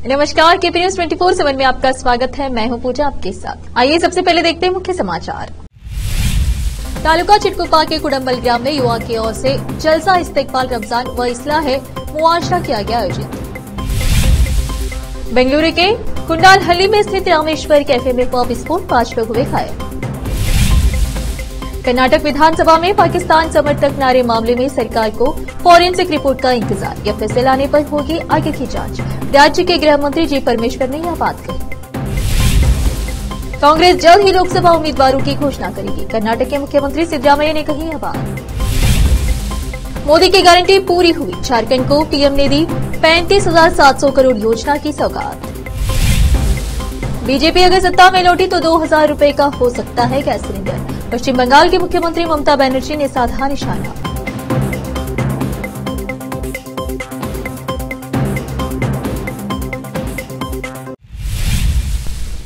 नमस्कार, KP news 24/7 में आपका स्वागत है। मैं हूं पूजा आपके साथ। आइए सबसे पहले देखते हैं मुख्य समाचार। तालुका चिटकुपा के कुडम्बल ग्राम में युवा की ओर से जलसा इस्तेकबाल रमजान व इस्लाह मुआशरा किया गया आयोजित। बेंगलुरु के कुंडालहल्ली में स्थित रामेश्वर कैफे में पब विस्फोट, 5 लोग हुए घायल। कर्नाटक विधानसभा में पाकिस्तान समर्थक नारे मामले में सरकार को फॉरेंसिक रिपोर्ट का इंतजार, या फैसले लाने पर होगी आगे की जांच। राज्य के गृह मंत्री जी परमेश्वर ने यह बात कही। कांग्रेस जल्द ही लोकसभा उम्मीदवारों की घोषणा करेगी, कर्नाटक के मुख्यमंत्री सिद्धरामैया ने कही यह बात। मोदी की गारंटी पूरी हुई, झारखंड को पीएम ने दी 35,700 करोड़ योजना की सौगात। बीजेपी अगर सत्ता में लौटी तो 2,000 रुपए का हो सकता है गैस सिलेंडर, पश्चिम बंगाल की मुख्यमंत्री ममता बनर्जी ने साधा निशाना।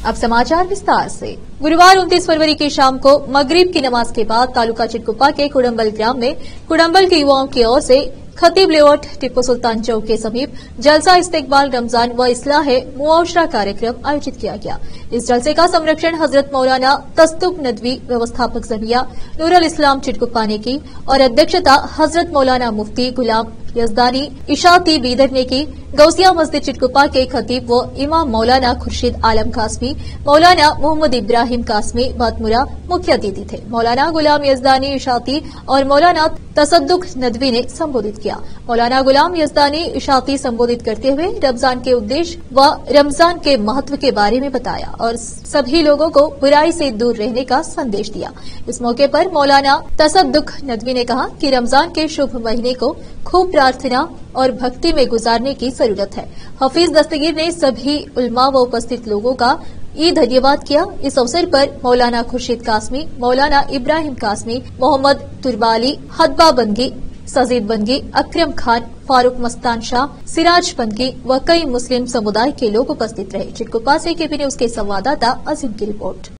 अब समाचार विस्तार से। गुरुवार 29 फरवरी की शाम को मगरिब की नमाज के बाद तालुका चिटकुपा के कुडम्बल ग्राम में कुडम्बल के युवाओं की ओर से खतीब लेआउट टिप्पू सुल्तान चौक के समीप जलसा इस्तेकबाल रमजान व इस्लाह मुआशरा कार्यक्रम आयोजित किया गया। इस जलसे का संरक्षण हजरत मौलाना तस्तुक नदवी व्यवस्थापक जमिया नूरुल इस्लाम चिटकुपा ने की और अध्यक्षता हजरत मौलाना मुफ्ती गुलाम यजदानी इशाती बीदर ने की। गौसिया मस्जिद चिटकुपा के खतीब व इमाम मौलाना खुर्शीद आलम कासमी, मौलाना मोहम्मद इब्राहिम कासमी बातमुरा मुख्य अतिथि थे। मौलाना गुलाम यजदानी इशाती और मौलाना तसद्दुक नदवी ने संबोधित किया। मौलाना गुलाम यजदानी इशाती संबोधित करते हुए रमजान के उद्देश्य व रमजान के महत्व के बारे में बताया और सभी लोगों को बुराई से दूर रहने का संदेश दिया। इस मौके पर मौलाना तसद्दुक नदवी ने कहा कि रमजान के शुभ महीने को खूब प्रार्थना और भक्ति में गुजारने की जरूरत है। हफीज दस्तगीर ने सभी उलमा व उपस्थित लोगों का धन्यवाद किया। इस अवसर पर मौलाना खुर्शीद कासमी, मौलाना इब्राहिम कासमी, मोहम्मद तुरबाली, हदबा बंगी, सजीद बंगी, अकरम खान, फारूक मस्तान शाह, सिराज बंगी व कई मुस्लिम समुदाय के लोग उपस्थित रहे। चिटकुपा से केपी न्यूज के संवाददाता अजीम की रिपोर्ट।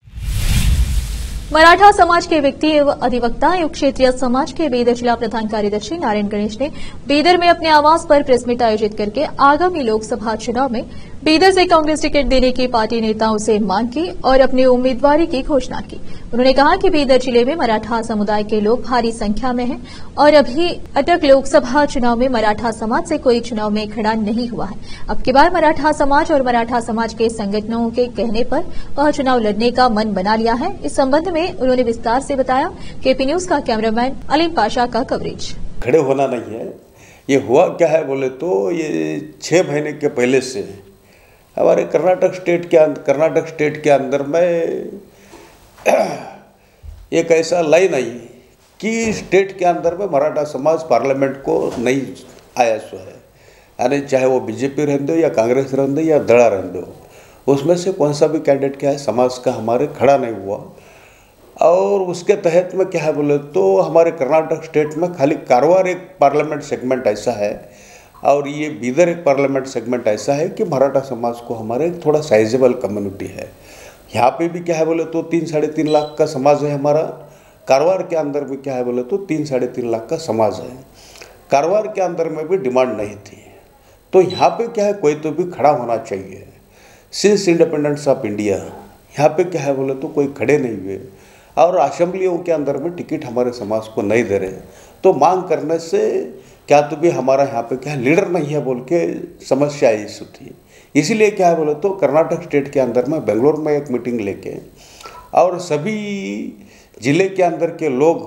मराठा समाज के व्यक्ति एवं अधिवक्ता एवं क्षेत्रीय समाज के बीदर जिला प्रधान कार्यदर्शी नारायण गणेश ने बीदर में अपने आवास पर प्रेस मीट आयोजित करके आगामी लोकसभा चुनाव में बीदर से कांग्रेस टिकट देने की पार्टी नेताओं से मांग की और अपनी उम्मीदवारी की घोषणा की। उन्होंने कहा कि बीदर जिले में मराठा समुदाय के लोग भारी संख्या में हैं और अभी तक लोकसभा चुनाव में मराठा समाज से कोई चुनाव में खड़ा नहीं हुआ है। अब की बार मराठा समाज और मराठा समाज के संगठनों के कहने पर वह चुनाव लड़ने का मन बना लिया है। इस संबंध में उन्होंने विस्तार से बताया। केपी न्यूज का कैमरामैन अलीम पाशा का कवरेज। खड़े होना नहीं है, ये हुआ क्या है बोले तो ये 6 महीने के पहले से हमारे कर्नाटक स्टेट के अंदर में एक ऐसा लाइन आई कि स्टेट के अंदर में मराठा समाज पार्लियामेंट को नहीं आया सो है, यानी चाहे वो बीजेपी रहने दो या कांग्रेस रहने दो या दड़ा रहने दो, उसमें से कौन सा भी कैंडिडेट क्या है समाज का हमारे खड़ा नहीं हुआ। और उसके तहत में क्या है बोले तो हमारे कर्नाटक स्टेट में खाली कारवार एक पार्लियामेंट सेगमेंट ऐसा है और ये बीदर एक पार्लियामेंट सेगमेंट ऐसा है कि मराठा समाज को हमारे थोड़ा साइजेबल कम्युनिटी है। यहाँ पे भी क्या है बोले तो 3-3.5 लाख का समाज है हमारा। कारवार के अंदर भी क्या है बोले तो 3-3.5 लाख का समाज है। कारवार के अंदर में भी डिमांड नहीं थी, तो यहाँ पे क्या है कोई तो भी खड़ा होना चाहिए। सिंस इंडिपेंडेंस ऑफ इंडिया यहाँ पे क्या है बोले तो कोई खड़े नहीं हुए और असेंबलियों के अंदर में टिकट हमारे समाज को नहीं दे रहे, तो मांग करने से क्या तो भी हमारा यहाँ पे क्या है लीडर नहीं है बोल के समस्या इशू थी। इसीलिए क्या है बोले तो कर्नाटक स्टेट के अंदर में बेंगलोर में एक मीटिंग लेके और सभी ज़िले के अंदर के लोग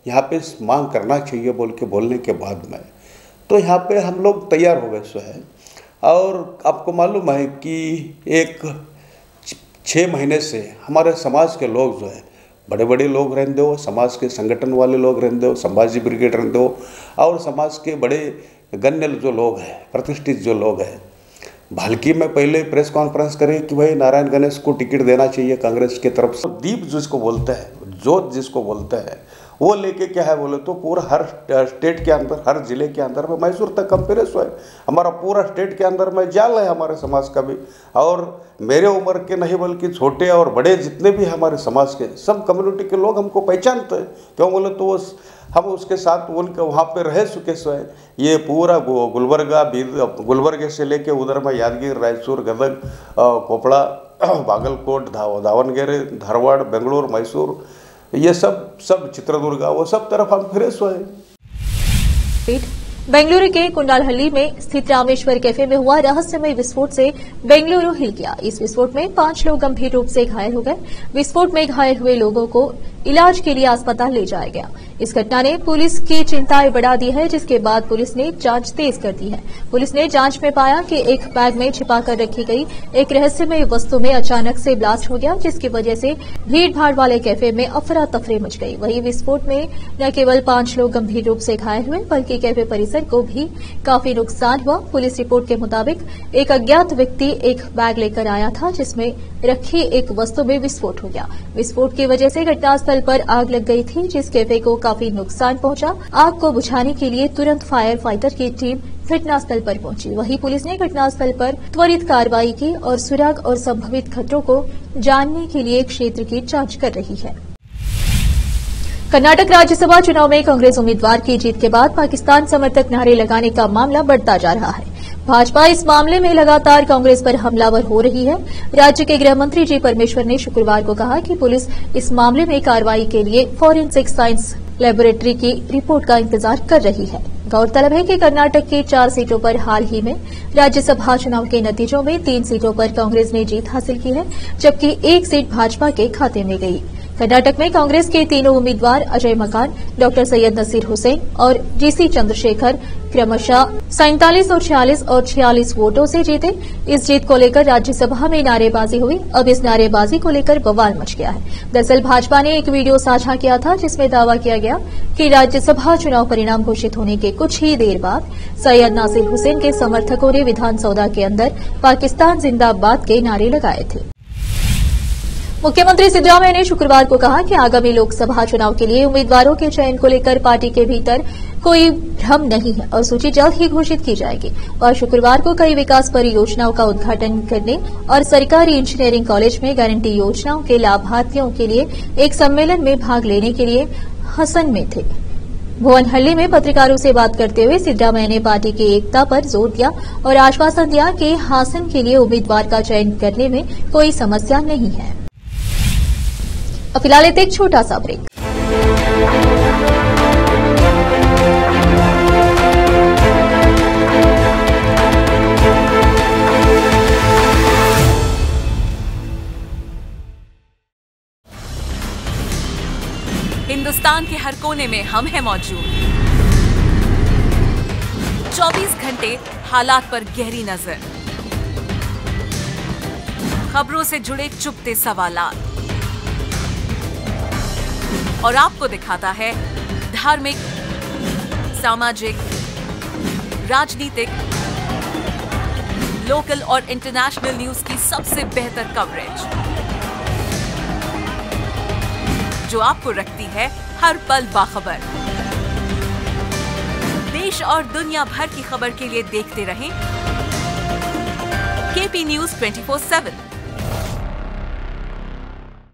यहाँ पे मांग करना चाहिए बोल के बोलने के बाद में तो यहाँ पे हम लोग तैयार हो गए सो है। और आपको मालूम है कि एक 6 महीने से हमारे समाज के लोग जो है बड़े बड़े लोग रहते हो, समाज के संगठन वाले लोग रहते हो, संभाजी ब्रिगेड रहते हो और समाज के बड़े गण्य जो लोग हैं, प्रतिष्ठित जो लोग हैं, भालकी में पहले प्रेस कॉन्फ्रेंस करे कि भाई नारायण गणेश को टिकट देना चाहिए कांग्रेस की तरफ से। दीप जिसको बोलते हैं जोत जिसको बोलते हैं वो लेके क्या है बोले तो पूरा हर स्टेट के अंदर, हर जिले के अंदर में मैसूर तक हम फिरे सो है। हमारा पूरा स्टेट के अंदर में जाल है हमारे समाज का भी, और मेरे उम्र के नहीं बल्कि छोटे और बड़े जितने भी हमारे समाज के सब कम्युनिटी के लोग हमको पहचानते हैं। क्यों बोले तो हम उसके साथ उनके वहाँ पे रह चुके सो है। ये पूरा गुलबर्गा, गुलबर्गे से लेके उधर में यादगीर, रायचूर, गदग, कोपड़ा, बागलकोट, दावणगेरे, धारवाड़, बेंगलोर, मैसूर, ये सब चित्रदुर्गा, वो सब तरफ हम फिरे सो है। बेंगलुरु के कुंडालहल्ली में स्थित रामेश्वर कैफे में हुआ रहस्यमय विस्फोट से बेंगलुरु हिल गया। इस विस्फोट में 5 लोग गंभीर रूप से घायल हो गए। विस्फोट में घायल हुए लोगों को इलाज के लिए अस्पताल ले जाया गया। इस घटना ने पुलिस की चिंताएं बढ़ा दी है, जिसके बाद पुलिस ने जांच तेज कर दी है। पुलिस ने जांच में पाया कि एक बैग में छिपाकर रखी गई एक रहस्यमय वस्तु में अचानक से ब्लास्ट हो गया, जिसकी वजह से भीड़ भाड़ वाले कैफे में अफरा तफरी मच गई। वहीं विस्फोट में न केवल 5 लोग गंभीर रूप से घायल हुए, बल्कि कैफे परिसर को भी काफी नुकसान हुआ। पुलिस रिपोर्ट के मुताबिक एक अज्ञात व्यक्ति एक बैग लेकर आया था, जिसमें रखी एक वस्तु में विस्फोट हो गया। विस्फोट की वजह से घटनास्थल पर आग लग गई थी, जिस कैफे को काफी नुकसान पहुंचा। आग को बुझाने के लिए तुरंत फायर फाइटर की टीम घटनास्थल पर पहुंची। वहीं पुलिस ने घटनास्थल पर त्वरित कार्रवाई की और सुराग और संभावित खतरों को जानने के लिए क्षेत्र की जांच कर रही है। कर्नाटक राज्यसभा चुनाव में कांग्रेस उम्मीदवार की जीत के बाद पाकिस्तान समर्थक नारे लगाने का मामला बढ़ता जा रहा है। भाजपा इस मामले में लगातार कांग्रेस पर हमलावर हो रही है। राज्य के गृह मंत्री जी परमेश्वर ने शुक्रवार को कहा कि पुलिस इस मामले में कार्रवाई के लिए फॉरेंसिक साइंस लेबोरेटरी की रिपोर्ट का इंतजार कर रही है। गौरतलब है कि कर्नाटक की 4 सीटों पर हाल ही में राज्यसभा चुनाव के नतीजों में 3 सीटों पर कांग्रेस ने जीत हासिल की है, जबकि 1 सीट भाजपा के खाते में गई। कर्नाटक में कांग्रेस के तीनों उम्मीदवार अजय मकान, डॉक्टर सैयद नसीर हुसैन और जीसी चंद्रशेखर क्रमशः 47 और 46 वोटों से जीते। इस जीत को लेकर राज्यसभा में नारेबाजी हुई। अब इस नारेबाजी को लेकर बवाल मच गया है। दरअसल भाजपा ने एक वीडियो साझा किया था, जिसमें दावा किया गया कि राज्यसभा चुनाव परिणाम घोषित होने के कुछ ही देर बाद सैयद नासिर हुसैन के समर्थकों ने विधानसौधा के अंदर पाकिस्तान जिंदाबाद के नारे लगाए थे। मुख्यमंत्री सिद्धरामैया ने शुक्रवार को कहा कि आगामी लोकसभा चुनाव के लिए उम्मीदवारों के चयन को लेकर पार्टी के भीतर कोई भ्रम नहीं है और सूची जल्द ही घोषित की जाएगी। और शुक्रवार को कई विकास परियोजनाओं का उद्घाटन करने और सरकारी इंजीनियरिंग कॉलेज में गारंटी योजनाओं के लाभार्थियों के लिए एक सम्मेलन में भाग लेने के लिए हसन में थे। भुवनहल्ली में पत्रकारों से बात करते हुए सिद्धरामैया ने पार्टी की एकता पर जोर दिया और आश्वासन दिया कि हासन के लिए उम्मीदवार का चयन करने में कोई समस्या नहीं है। अब फिलहाल एक छोटा सा ब्रेक। हिंदुस्तान के हर कोने में हम हैं मौजूद। 24 घंटे हालात पर गहरी नजर, खबरों से जुड़े चुपते सवालात, और आपको दिखाता है धार्मिक, सामाजिक, राजनीतिक, लोकल और इंटरनेशनल न्यूज की सबसे बेहतर कवरेज, जो आपको रखती है हर पल बाखबर। देश और दुनिया भर की खबर के लिए देखते रहें केपी न्यूज 24/7।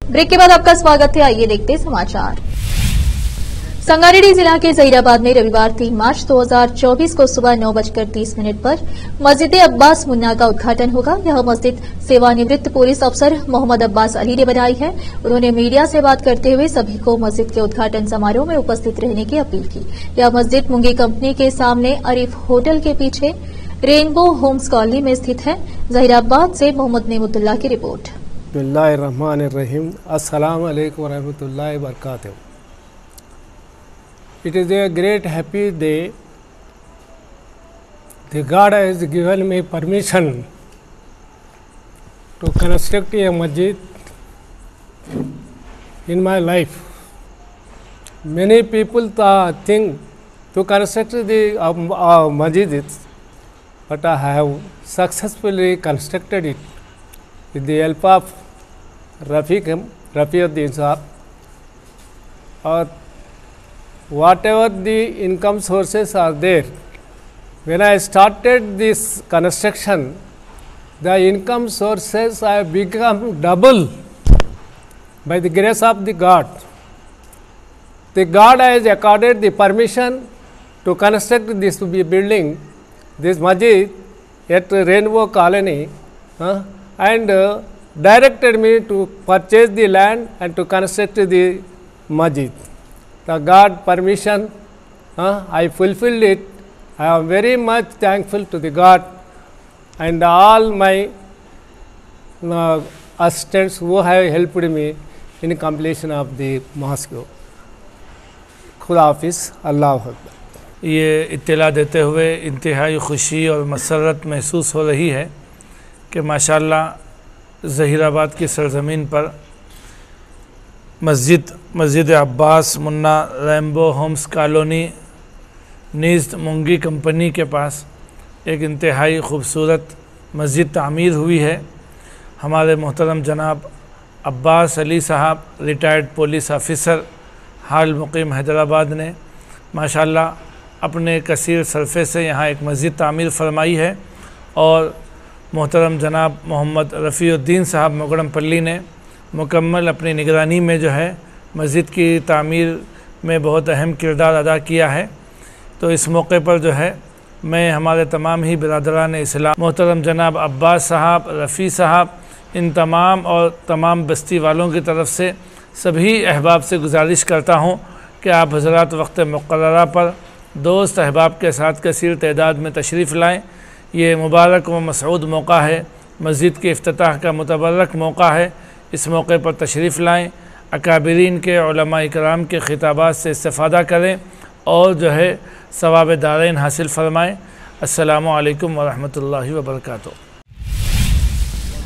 ब्रेक के बाद आपका स्वागत है। आइए देखते हैं समाचार। संगारेड्डी जिला के जहीराबाद में रविवार 3 मार्च 2024 को सुबह 9:30 पर मस्जिद अब्बास मुन्ना का उद्घाटन होगा। यह मस्जिद सेवानिवृत्त पुलिस अफसर मोहम्मद अब्बास अली ने बनाई है। उन्होंने मीडिया से बात करते हुए सभी को मस्जिद के उद्घाटन समारोह में उपस्थित रहने की अपील की। यह मस्जिद मुंगी कंपनी के सामने अरीफ होटल के पीछे रेनबो होम्स कॉलोनी में स्थित है। जहीराबाद से मोहम्मद नेमतुल्लाह की रिपोर्ट। बिस्मिल्लाहिर्रहमानिर्रहीम। अस्सलाम वालेकुम वरहमतुल्लाहि वबरकातुहू। It is a great happy day. The God has given me permission to construct a masjid in my life. Many people think to construct the masjid, but I have successfully constructed it with the help of Rafiuddin Saab or whatever the income sources are there. When I started this construction, the income sources have become double by the grace of the God. The God has accorded the permission to construct this building, this masjid at Rainbow Colony, and directed me to purchase the land and to construct the masjid. The God permission, I fulfilled it. I am very much thankful to the God and all my assistants who have helped me in completion of the mosque. खुदा हाफिज़, अल्लाह अकबर। ये इत्तला देते हुए इंतहाई खुशी और मसरत महसूस हो रही है कि माशाअल्लाह ज़हीराबाद की सरज़मीन पर मस्जिद Abbas Munna Rambo homes colony नीज़ मुंगी कंपनी के पास एक इंतहाई ख़ूबसूरत मस्जिद तामीर हुई है। हमारे मोहतरम जनाब अब्बास अली साहब, रिटायर्ड पुलिस ऑफ़िसर, हाल मुक़ीम हैदराबाद ने माशाअल्लाह अपने कसीर सरफ़े से यहाँ एक मस्जिद तामीर फरमाई है और मोहतरम जनाब मोहम्मद रफ़ीउद्दीन साहब मोगड़मपल्ली ने मुकम्मल अपनी निगरानी में जो है मस्जिद की तामीर में बहुत अहम किरदार अदा किया है। तो इस मौके पर जो है मैं हमारे तमाम ही बिरादरान इस्लाम, मोहतरम जनाब अब्बास साहब, रफ़ी साहब, इन तमाम बस्ती वालों की तरफ से सभी अहबाब से गुजारिश करता हूँ कि आप हज़रात वक्त मुक़र्ररा पर दोस्त अहबाब के साथ कसीर तादाद में तशरीफ़ लाएँ। ये मुबारक व मसऊद मौका है, मस्जिद के इफ्तिताह का मुतबर्रक मौका है। इस मौके पर तशरीफ़ लाएँ, अकाबिरीन के उलमा इकराम के खिताबात से इस्तिफ़ादा करें और जो है सवाब दारैन हासिल फरमाएँ। अस्सलामु अलैकुम व रहमतुल्लाहि व बरकातुहू।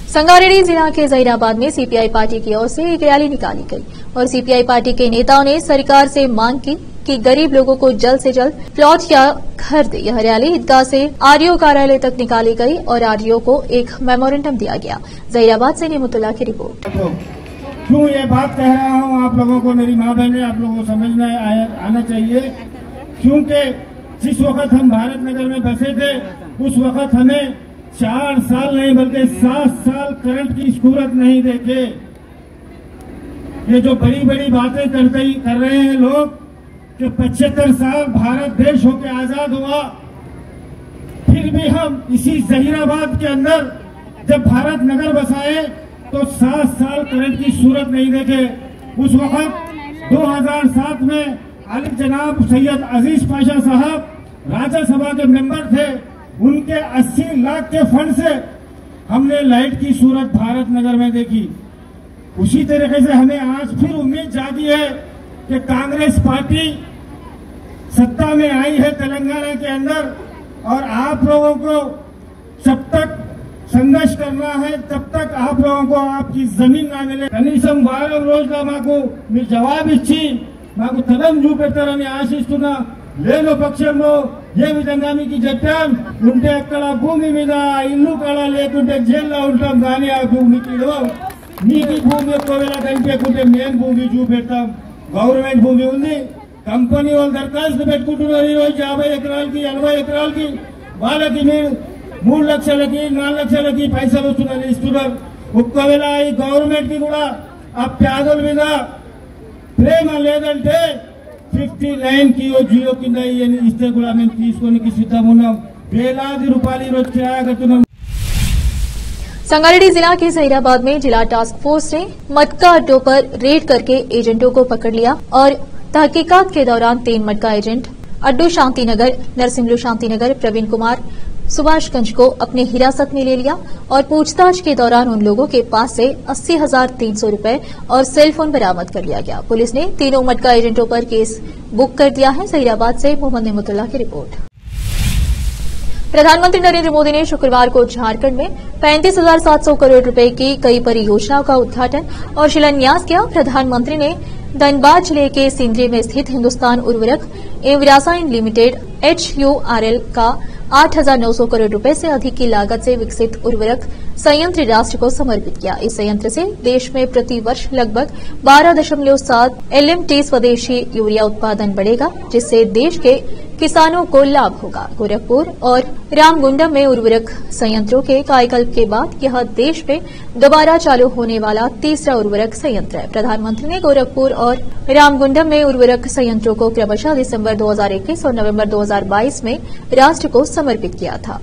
संगारेड्डी जिला के ज़हीराबाद में सीपीआई पार्टी की ओर से एक रैली निकाली गई और सीपीआई पार्टी के नेताओं ने सरकार से मांग की कि गरीब लोगों को जल्द से जल्द प्लॉट या घर दे। यह रैली ईदगाह से आरडीओ कार्यालय तक निकाली गई और आरडीओ को एक मेमोरेंडम दिया गया। ज़हीराबाद से नेमतुल्लाह की रिपोर्ट। क्यों ये बात कह रहा हूँ, आप लोगों को, मेरी माँ बहनें, आप लोगों को समझना आना चाहिए, क्योंकि जिस वक्त हम भारत नगर में बसे थे उस वक्त हमें 4 साल नहीं बल्कि 7 साल करंट की सूरत नहीं देखे। ये जो बड़ी बड़ी बातें कर रहे हैं लोग कि 75 साल भारत देश होकर आजाद हुआ, फिर भी हम इसी ज़हीराबाद के अंदर जब भारत नगर बसाए तो 7 साल करंट की सूरत नहीं देखे। उस वक्त 2007 में आलिम जनाब सैयद अजीज पाशा साहब राज्यसभा के मेंबर थे, उनके 80 लाख के फंड से हमने लाइट की सूरत भारत नगर में देखी। उसी तरीके से हमें आज फिर उम्मीद जागी है कि कांग्रेस पार्टी सत्ता में आई है तेलंगाना के अंदर और आप लोगों को जब तक संघर्ष करना है तब तक आप लोगों को आपकी जमीन ना मिले। कनीసం వారం రోజుగా మాకు మీరు జవాబు ఇచ్చి మాకు తరం చూపెడతారని ఆశిస్తున్నా। లేని పక్షంలో ఏ విధంగా మీకు చెప్పాం, ఉంటే అక్కడ భూమి మీద ఇల్లు కళ లేకుంటే జైల్లో ఉంటాం, కానీ ఆ భూమికి మీకు భూమి ఒకవేళ కనిపించకుంటే మేము భూమి చూపెడతాం। గవర్నమెంట్ భూమి ఉంది, కంపెనీ వాళ్ళు దరఖాస్తు పెట్టుకుంటున్నారు ఈరోజు 50 ఎకరాలకి 80 ఎకరాలకి, వాళ్ళకి మీరు 3 లక్షలకి 4 లక్షలకి పైసలు వస్తున్నారని ఇస్తున్నారు। ఒకవేళ ఈ గవర్నమెంట్ కి కూడా ఆ పేదల మీద ప్రేమ లేదంటే 59 की जियो కింద ఇస్తే కూడా మేము తీసుకోనికి సిద్ధం ఉన్నాం। వేలాది రూపాయలు ఈరోజు కిరాయి కడుతున్నాం। संगारेड्डी जिला के ज़हीराबाद में जिला टास्क फोर्स ने मटका अड्डों पर रेड करके एजेंटों को पकड़ लिया और तहकीकात के दौरान 3 मटका एजेंट अड्डू शांतिनगर, नरसिम्हलू शांतिनगर, प्रवीण कुमार, सुभाषगंज को अपने हिरासत में ले लिया और पूछताछ के दौरान उन लोगों के पास से 80,300 रुपए और सेलफोन बरामद कर लिया गया। पुलिस ने तीनों मटका एजेंटों पर केस बुक कर दिया है। ज़हीराबाद से मोहम्मद नेमतुल्लाह की रिपोर्ट। प्रधानमंत्री नरेंद्र मोदी ने शुक्रवार को झारखंड में 35,700 करोड़ रुपए की कई परियोजनाओं का उद्घाटन और शिलान्यास किया। प्रधानमंत्री ने धनबाद जिले के सिंदरी में स्थित हिंदुस्तान उर्वरक एवं रसायन लिमिटेड HURL का 8,900 करोड़ रुपए से अधिक की लागत से विकसित उर्वरक संयंत्र राष्ट्र को समर्पित किया। इस संयंत्र से देश में प्रति वर्ष लगभग 12.7 LMT स्वदेशी यूरिया उत्पादन बढ़ेगा, जिससे देश के किसानों को लाभ होगा। गोरखपुर और रामगुंडम में उर्वरक संयंत्रों के कायाकल्प के बाद यह देश में दोबारा चालू होने वाला तीसरा उर्वरक संयंत्र है। प्रधानमंत्री ने गोरखपुर और रामगुंडम में उर्वरक संयंत्रों को क्रमशः दिसंबर 2021 और नवंबर 2022 में राष्ट्र को समर्पित किया था।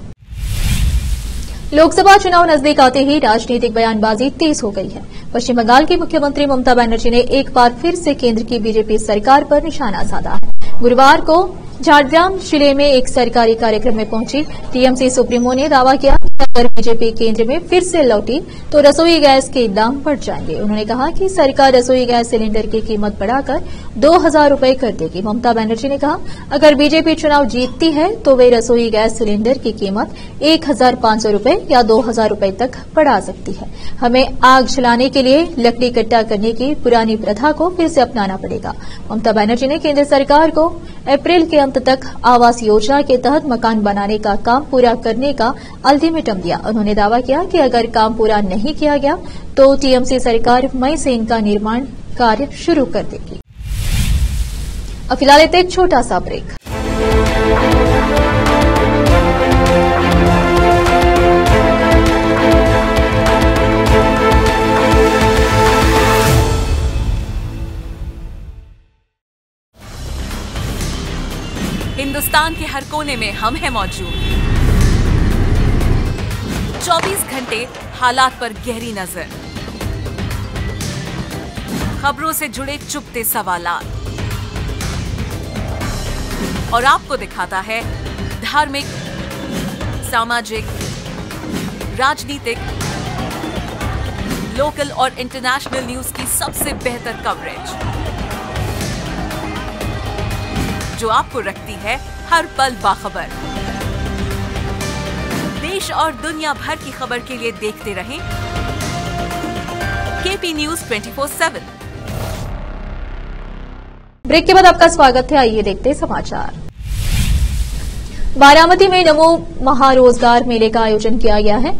लोकसभा चुनाव नजदीक आते ही राजनीतिक बयानबाजी तेज हो गई है। पश्चिम बंगाल की मुख्यमंत्री ममता बनर्जी ने एक बार फिर से केंद्र की बीजेपी सरकार पर निशाना साधा है। गुरुवार को झारग्राम जिले में एक सरकारी कार्यक्रम में पहुंची टीएमसी सुप्रीमो ने दावा किया कि अगर बीजेपी केंद्र में फिर से लौटी तो रसोई गैस के दाम बढ़ जाएंगे। उन्होंने कहा कि सरकार रसोई गैस सिलेंडर की कीमत बढ़ाकर 2,000 रूपये कर देगी। ममता बनर्जी ने कहा, अगर बीजेपी चुनाव जीतती है तो वे रसोई गैस सिलेंडर की कीमत 1,500 रूपये या 2,000 रूपये तक बढ़ा सकती है। हमें आग जलाने के लिए लकड़ी इकट्ठा करने की पुरानी प्रथा को फिर से अपनाना पड़ेगा। ममता बनर्जी ने केंद्र सरकार को अप्रैल के अंत तक आवास योजना के तहत मकान बनाने का काम पूरा करने का अल्टीमेटम दिया। उन्होंने दावा किया कि अगर काम पूरा नहीं किया गया तो टीएमसी सरकार मई से इनका निर्माण कार्य शुरू कर देगी। अब फिलहाल एक छोटा सा ब्रेक। हिंदुस्तान के हर कोने में हम हैं मौजूद। 24 घंटे हालात पर गहरी नजर, खबरों से जुड़े चुपते सवालात और आपको दिखाता है धार्मिक, सामाजिक, राजनीतिक, लोकल और इंटरनेशनल न्यूज की सबसे बेहतर कवरेज, जो आपको रखती है हर पल बाखबर। देश और दुनिया भर की खबर के लिए देखते रहें केपी न्यूज 24/7। ब्रेक के बाद आपका स्वागत है। आइए देखते समाचार। बारामती में नमो महारोजगार मेले का आयोजन किया गया है।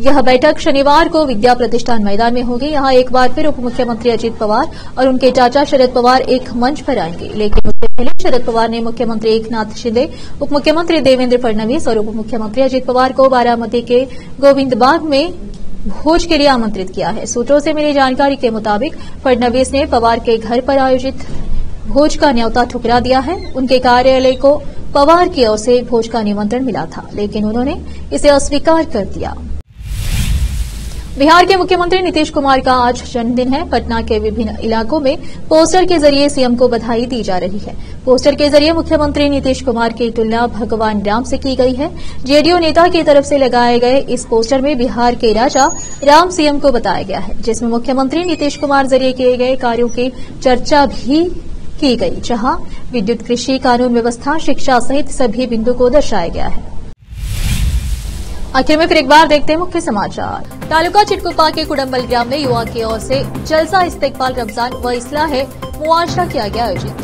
यह बैठक शनिवार को विद्या प्रतिष्ठान मैदान में होगी। यहां एक बार फिर उप मुख्यमंत्री अजित पवार और उनके चाचा शरद पवार एक मंच पर आएंगे, लेकिन उससे पहले शरद पवार ने मुख्यमंत्री एकनाथ शिंदे, उप मुख्यमंत्री देवेंद्र फडणवीस और उप मुख्यमंत्री अजित पवार को बारामती के गोविंदबाग में भोज के लिए आमंत्रित किया है। सूत्रों से मिली जानकारी के मुताबिक फडणवीस ने पवार के घर पर आयोजित भोज का न्योता ठुकरा दिया है। उनके कार्यालय को पवार की ओर से भोज का निमंत्रण मिला था, लेकिन उन्होंने इसे अस्वीकार कर दिया। बिहार के मुख्यमंत्री नीतीश कुमार का आज जन्मदिन है। पटना के विभिन्न इलाकों में पोस्टर के जरिए सीएम को बधाई दी जा रही है। पोस्टर के जरिए मुख्यमंत्री नीतीश कुमार की तुलना भगवान राम से की गई है। जेडीयू नेता की तरफ से लगाए गए इस पोस्टर में बिहार के राजा राम सीएम को बताया गया है, जिसमें मुख्यमंत्री नीतीश कुमार जरिए किए गए कार्यों की चर्चा भी की गई, जहां विद्युत, कृषि, कानून व्यवस्था, शिक्षा सहित सभी बिंदु को दर्शाया गया है। आखिर में फिर एक बार देखते हैं मुख्य समाचार। तालुका चिटकुपा के कुडम्बल ग्राम में युवा की ओर से जलसा इस्तेकबाल रमजान व इस्लाह मुआशरा किया गया आयोजित।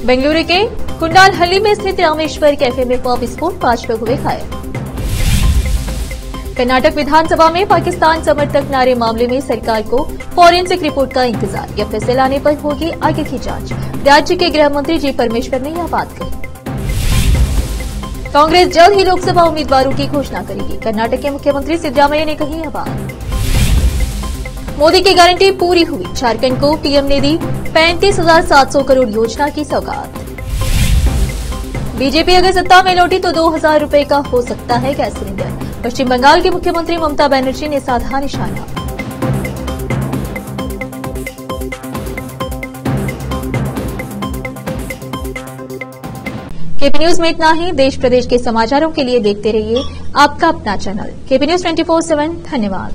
बेंगलुरु के कुंडालहल्ली में स्थित रामेश्वर कैफे में बम विस्फोट, 5 लोग हुए घायल। कर्नाटक विधानसभा में पाकिस्तान समर्थक नारे मामले में सरकार को फॉरेंसिक रिपोर्ट का इंतजार, यह फैसले लाने पर होगी आगे की जांच। राज्य के गृह मंत्री जी परमेश्वर ने यह बात कही। कांग्रेस जल्द ही लोकसभा उम्मीदवारों की घोषणा करेगी, कर्नाटक के मुख्यमंत्री सिद्धरामैया ने कही यह बात। मोदी की गारंटी पूरी हुई, झारखंड को पीएम ने दी 35,700 करोड़ योजना की सौगात। बीजेपी अगर सत्ता में लौटी तो 2,000 रूपये का हो सकता है गैस सिलेंडर, पश्चिम बंगाल की मुख्यमंत्री ममता बनर्जी ने साधा निशाना। केपी न्यूज में इतना ही। देश प्रदेश के समाचारों के लिए देखते रहिए आपका अपना चैनल केपी न्यूज 24/7। धन्यवाद।